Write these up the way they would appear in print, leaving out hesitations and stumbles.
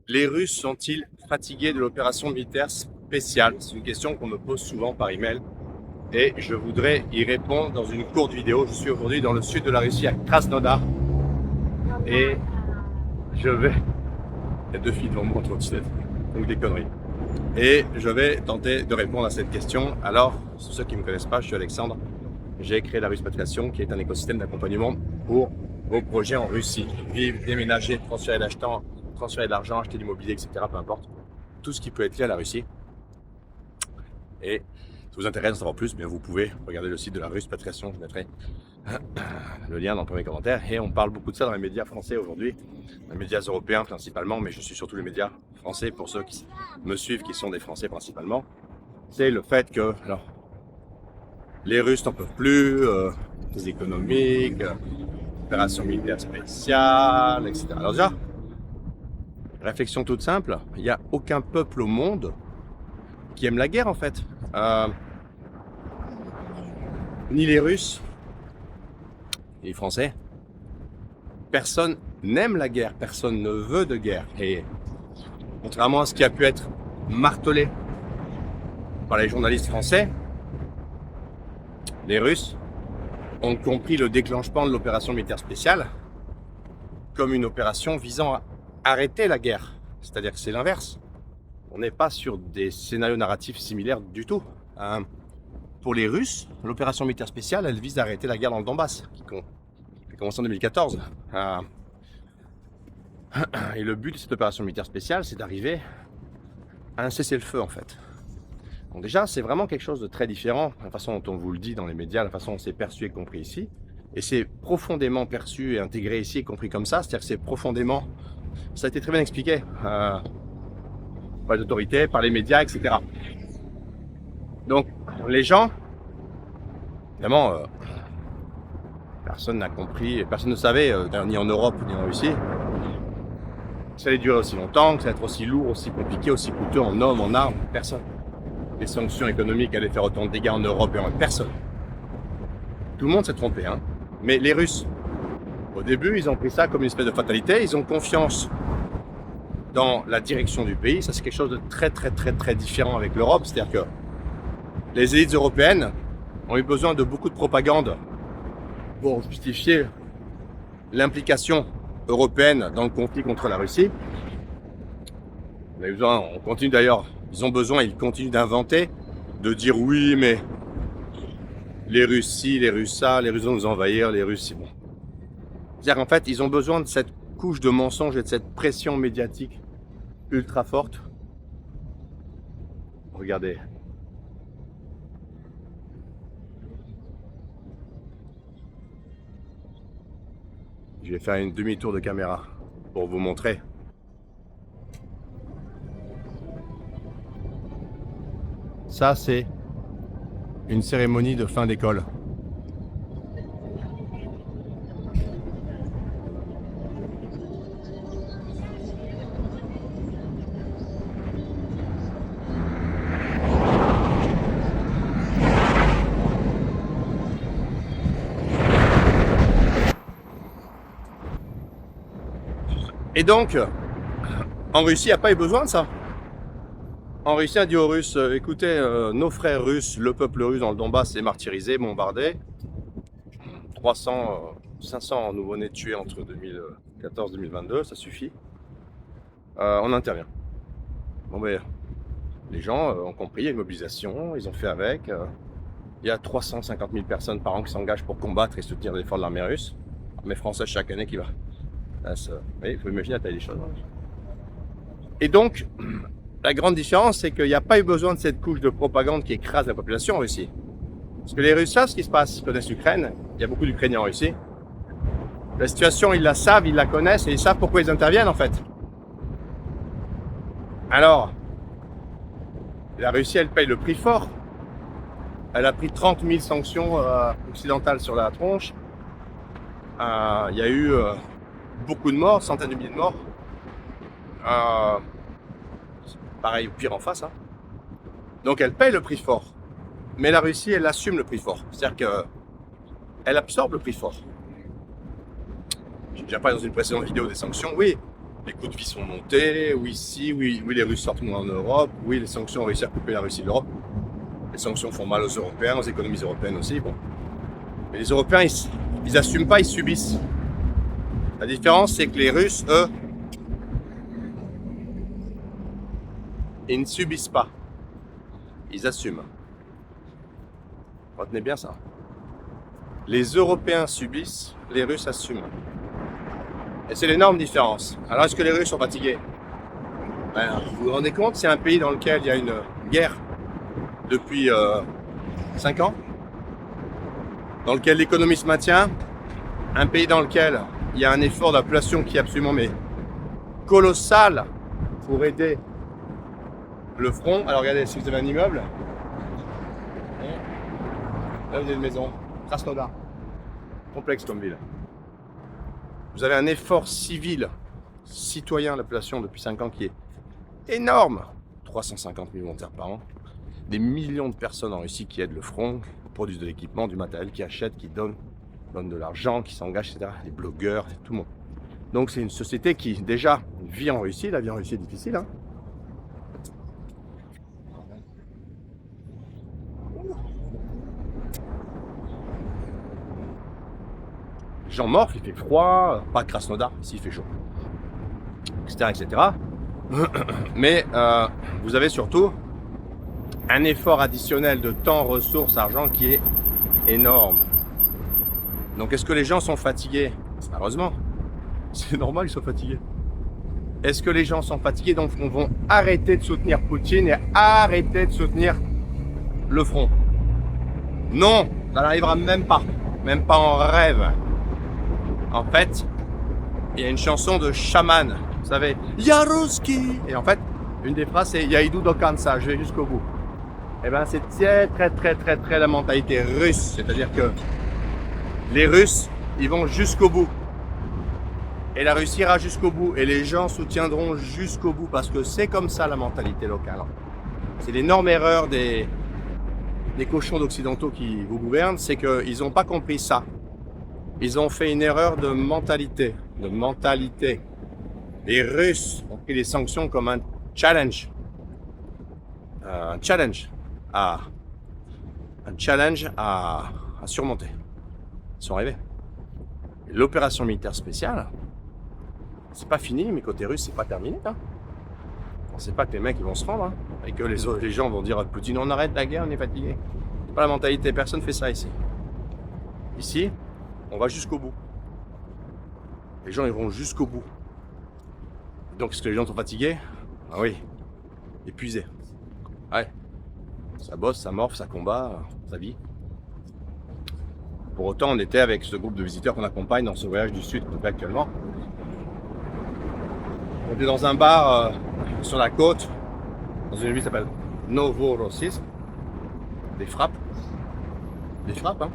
Les Russes sont-ils fatigués de l'opération militaire spéciale? C'est une question qu'on me pose souvent par email et je voudrais y répondre dans une courte vidéo. Je suis aujourd'hui dans le sud de la Russie, à Krasnodar, et je vais... Il y a deux filles devant moi en trottinette, donc des conneries. Et je vais tenter de répondre à cette question. Alors, pour ceux qui ne me connaissent pas, je suis Alexandre. J'ai créé la Ruspatriation, qui est un écosystème d'accompagnement pour vos projets en Russie. Vivre, déménager, transférer de l'argent, acheter du mobilier, etc. Peu importe. Tout ce qui peut être lié à la Russie. Et si ça vous intéresse d'en savoir plus, bien vous pouvez regarder le site de la Ruspatriation. Je mettrai le lien dans le premier commentaire. Et on parle beaucoup de ça dans les médias français aujourd'hui, les médias européens principalement, mais je suis surtout les médias français pour ceux qui me suivent, qui sont des Français principalement. C'est le fait que alors, les Russes n'en peuvent plus, les économiques, opérations militaires spéciales, etc. Alors déjà, réflexion toute simple, il n'y a aucun peuple au monde qui aime la guerre en fait. Ni les Russes, ni les Français. Personne n'aime la guerre, personne ne veut de guerre. Et contrairement à ce qui a pu être martelé par les journalistes français, les Russes ont compris le déclenchement de l'opération militaire spéciale comme une opération visant à arrêter la guerre. C'est-à-dire que c'est l'inverse. On n'est pas sur des scénarios narratifs similaires du tout. Pour les Russes, l'opération militaire spéciale, elle vise à arrêter la guerre dans le Donbass, qui a commencé en 2014. Et le but de cette opération militaire spéciale, c'est d'arriver à un cessez-le-feu, en fait. Donc déjà, c'est vraiment quelque chose de très différent, la façon dont on vous le dit dans les médias, la façon dont c'est perçu et compris ici. Et c'est profondément perçu et intégré ici et compris comme ça, c'est-à-dire que c'est profondément... Ça a été très bien expliqué par les autorités, par les médias, etc. Donc, les gens, évidemment, personne n'a compris, personne ne savait, ni en Europe, ni en Russie, que ça allait durer aussi longtemps, que ça allait être aussi lourd, aussi compliqué, aussi coûteux en hommes, en armes, personne. Les sanctions économiques allaient faire autant de dégâts en Europe et en personne. Tout le monde s'est trompé, hein. Mais les Russes, au début, ils ont pris ça comme une espèce de fatalité, ils ont confiance dans la direction du pays. Ça, c'est quelque chose de très différent avec l'Europe, c'est-à-dire que les élites européennes ont eu besoin de beaucoup de propagande pour justifier l'implication européenne dans le conflit contre la Russie. On a eu besoin, on continue d'ailleurs, ils continuent d'inventer, de dire oui, mais les Russes ci, les Russes ça, les Russes vont nous envahir, les Russes, c'est bon. C'est-à-dire qu'en fait, ils ont besoin de cette couche de mensonges et de cette pression médiatique ultra forte. Regardez. Je vais faire une demi-tour de caméra pour vous montrer. Ça, c'est une cérémonie de fin d'école. Et donc, en Russie, il n'y a pas eu besoin de ça. En Russie, on a dit aux Russes, écoutez, nos frères russes, le peuple russe dans le Donbass est martyrisé, bombardé. 500 nouveau-nés tués entre 2014 et 2022, ça suffit. On intervient. Bon, mais les gens ont compris, il y a une mobilisation, ils ont fait avec. Il y a 350 000 personnes par an qui s'engagent pour combattre et soutenir l'effort de l'armée russe. L'armée française chaque année qui va. Oui, il faut imaginer la taille des choses. Et donc, la grande différence, c'est qu'il n'y a pas eu besoin de cette couche de propagande qui écrase la population en Russie. Parce que les Russes savent ce qui se passe, ils connaissent l'Ukraine, il y a beaucoup d'Ukrainiens en Russie. La situation, ils la savent, ils la connaissent et ils savent pourquoi ils interviennent en fait. Alors, la Russie, elle paye le prix fort. Elle a pris 30 000 sanctions occidentales sur la tronche. Il y a eu beaucoup de morts, centaines de milliers de morts. Pareil, pire en face. Hein. Donc elle paye le prix fort. Mais la Russie, elle assume le prix fort. C'est-à-dire qu'elle absorbe le prix fort. J'ai déjà parlé dans une précédente vidéo des sanctions. Oui, les coûts de vie sont montés, oui, si, oui, oui, les Russes sortent moins en Europe, oui, les sanctions ont réussi à couper la Russie de l'Europe. Les sanctions font mal aux Européens, aux économies européennes aussi. Bon. Mais les Européens, ils n'assument pas, ils subissent. La différence, c'est que les Russes, eux, ils ne subissent pas. Ils assument. Retenez bien ça. Les Européens subissent, les Russes assument. Et c'est l'énorme différence. Alors, est-ce que les Russes sont fatigués? Vous vous rendez compte, c'est un pays dans lequel il y a une guerre depuis 5 ans, dans lequel l'économie se maintient, un pays dans lequel il y a un effort de la population qui est absolument colossal pour aider le front. Alors regardez, si vous avez un immeuble, là vous avez une maison, Krasnodar, complexe comme ville. Vous avez un effort civil, citoyen de la population depuis 5 ans qui est énorme. 350 000 volontaires par an. Des millions de personnes en Russie qui aident le front, qui produisent de l'équipement, du matériel, qui achètent, qui donnent de l'argent, qui s'engagent, etc. Les blogueurs, tout le monde. Donc c'est une société qui déjà vit en Russie. La vie en Russie est difficile. Hein. Les gens morts, il fait froid, pas de Krasnodar, ici il fait chaud, etc. etc. Mais vous avez surtout un effort additionnel de temps, ressources, argent qui est énorme. Donc est-ce que les gens sont fatigués? Heureusement, c'est normal qu'ils soient fatigués. Est-ce que les gens sont fatigués, donc on va arrêter de soutenir Poutine et arrêter de soutenir le front? Non, ça n'arrivera même pas en rêve. En fait, il y a une chanson de chaman, vous savez, Yaruski. Et en fait, une des phrases c'est Yaidu do Kansa, je vais jusqu'au bout. Et bien c'est très la mentalité russe, c'est-à-dire que les Russes, ils vont jusqu'au bout. Et la Russie ira jusqu'au bout. Et les gens soutiendront jusqu'au bout parce que c'est comme ça la mentalité locale. C'est l'énorme erreur des cochons d'occidentaux qui vous gouvernent, c'est qu'ils n'ont pas compris ça. Ils ont fait une erreur de mentalité. Les Russes ont pris les sanctions comme un challenge. Un challenge à surmonter. Ils sont arrivés. L'opération militaire spéciale, c'est pas fini, mais côté russe, c'est pas terminé. Hein. On sait pas que les mecs ils vont se rendre hein, et que les gens vont dire à Poutine on arrête la guerre, on est fatigué. C'est pas la mentalité, personne fait ça ici. Ici, on va jusqu'au bout. Les gens ils vont jusqu'au bout. Donc est-ce que les gens sont fatigués? Ah oui, épuisés. Ouais, ça bosse, ça morfe, ça combat, ça vit. Pour autant, on était avec ce groupe de visiteurs qu'on accompagne dans ce voyage du Sud qu'on fait actuellement. On était dans un bar sur la côte, dans une ville qui s'appelle Novorossiysk. Des frappes, hein,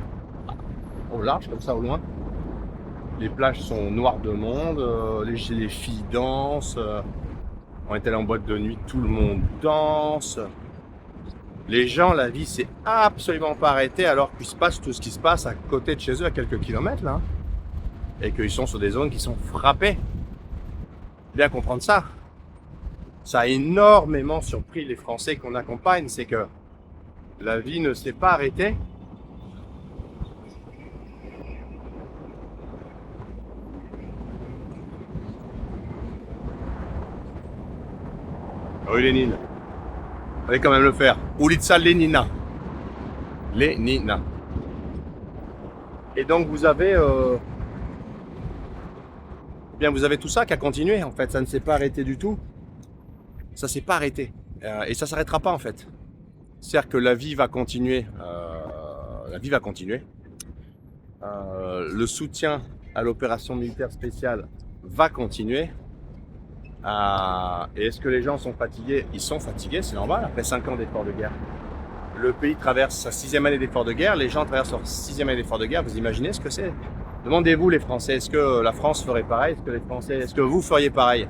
au large, comme ça, au loin. Les plages sont noires de monde, les filles dansent. On était là en boîte de nuit, tout le monde danse. Les gens, la vie s'est absolument pas arrêtée alors qu'il se passe tout ce qui se passe à côté de chez eux, à quelques kilomètres là. Et qu'ils sont sur des zones qui sont frappées. Bien comprendre ça. Ça a énormément surpris les Français qu'on accompagne, c'est que la vie ne s'est pas arrêtée. Rue Lénine. Allez quand même le faire. Ulitsa Lénina. Lénina. Et donc vous avez bien vous avez tout ça qui a continué en fait, ça ne s'est pas arrêté du tout. Ça s'est pas arrêté. Et ça s'arrêtera pas en fait. C'est-à-dire que la vie va continuer. Le soutien à l'opération militaire spéciale va continuer. Et est-ce que les gens sont fatigués? Ils sont fatigués, c'est normal, après 5 ans d'efforts de guerre. Le pays traverse sa 6e année d'efforts de guerre, les gens traversent leur 6e année d'efforts de guerre, vous imaginez ce que c'est? Demandez-vous les Français, est-ce que la France ferait pareil? Est-ce que vous feriez pareil?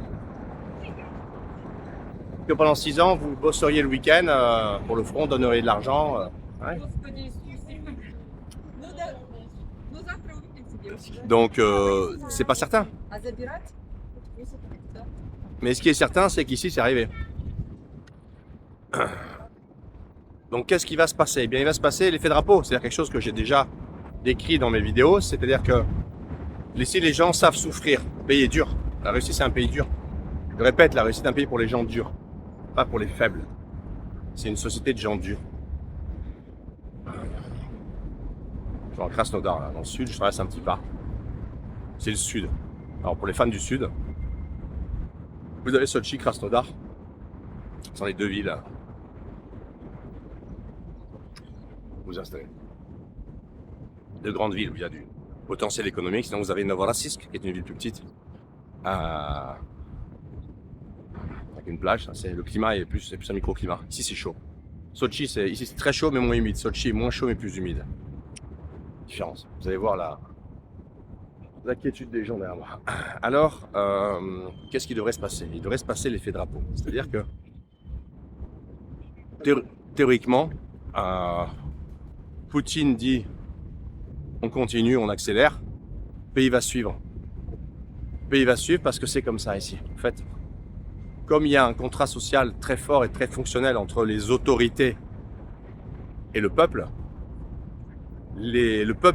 Est-ce que pendant 6 ans, vous bosseriez le week-end pour le front, donneriez de l'argent ouais. Donc, c'est pas certain. Mais ce qui est certain, c'est qu'ici, c'est arrivé. Donc, qu'est-ce qui va se passer? Eh bien, il va se passer l'effet drapeau. C'est-à-dire quelque chose que j'ai déjà décrit dans mes vidéos. C'est-à-dire que ici, les gens savent souffrir. Le pays est dur. La Russie, c'est un pays dur. Je répète, la Russie, c'est un pays pour les gens durs, pas pour les faibles. C'est une société de gens durs. Je suis en Krasnodar, là, dans le sud. Je traverse un petit pas. C'est le sud. Alors, pour les fans du sud, vous avez Sochi, Krasnodar. Ce sont les deux villes. Vous installez. Deux grandes villes où il y a du potentiel économique. Sinon, vous avez Novorossiysk, qui est une ville plus petite. Avec une plage. Le climat est plus un microclimat. Ici, c'est chaud. Sochi, ici, c'est très chaud, mais moins humide. Sochi est moins chaud, mais plus humide. Différence. Vous allez voir l'inquiétude des gens derrière moi. Alors, qu'est-ce qui devrait se passer? Il devrait se passer l'effet drapeau. C'est-à-dire que, théoriquement, Poutine dit on continue, on accélère, le pays va suivre. Le pays va suivre parce que c'est comme ça ici. En fait, comme il y a un contrat social très fort et très fonctionnel entre les autorités et le peuple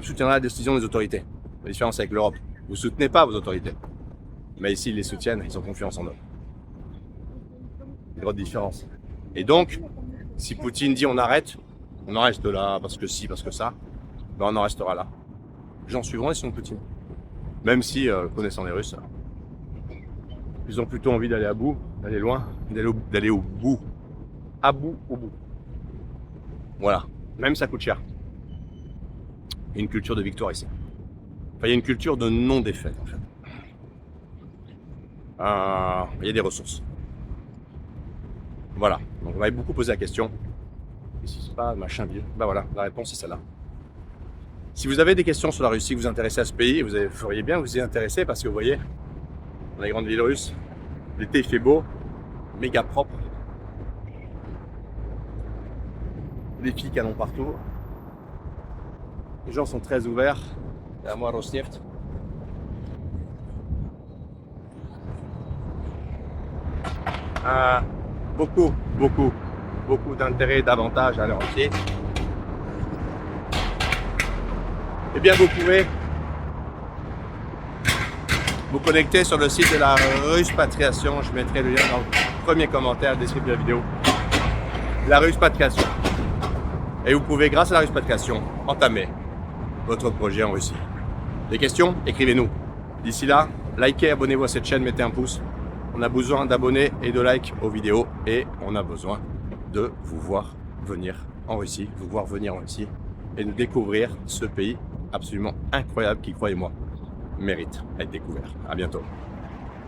soutiendra la décision des autorités. La différence avec l'Europe. Vous ne soutenez pas vos autorités. Mais ici, ils les soutiennent, ils ont confiance en eux. Une grosse différence. Et donc, si Poutine dit on arrête, on en reste là, parce que si, parce que ça, ben on en restera là. Les gens suivront les décisions de Poutine. Même si, connaissant les Russes, ils ont plutôt envie d'aller à bout, d'aller loin, d'aller au bout. À bout, au bout. Voilà. Même ça coûte cher. Il y a une culture de victoire ici. Enfin, il y a une culture de non-défaite, en fait. Il y a des ressources. Voilà. Donc, on m'avait beaucoup posé la question. Ici, c'est pas machin ville. Ben voilà, la réponse est celle-là. Si vous avez des questions sur la Russie, que vous vous intéressez à ce pays, vous feriez bien vous y intéresser parce que vous voyez, dans les grandes villes russes, l'été il fait beau, méga propre. Des filles canons partout. Les gens sont très ouverts. Et à moi, Rosneft. Beaucoup d'intérêt, d'avantages à leur pied. Eh bien, vous pouvez vous connecter sur le site de la Ruspatriation. Je mettrai le lien dans le premier commentaire, le descriptif de la vidéo. La Ruspatriation. Et vous pouvez, grâce à la Ruspatriation, entamer votre projet en Russie. Des questions? Écrivez-nous. D'ici là, likez, abonnez-vous à cette chaîne, mettez un pouce. On a besoin d'abonnés et de likes aux vidéos et on a besoin de vous voir venir en Russie, et de découvrir ce pays absolument incroyable qui, croyez-moi, mérite d'être découvert. À bientôt.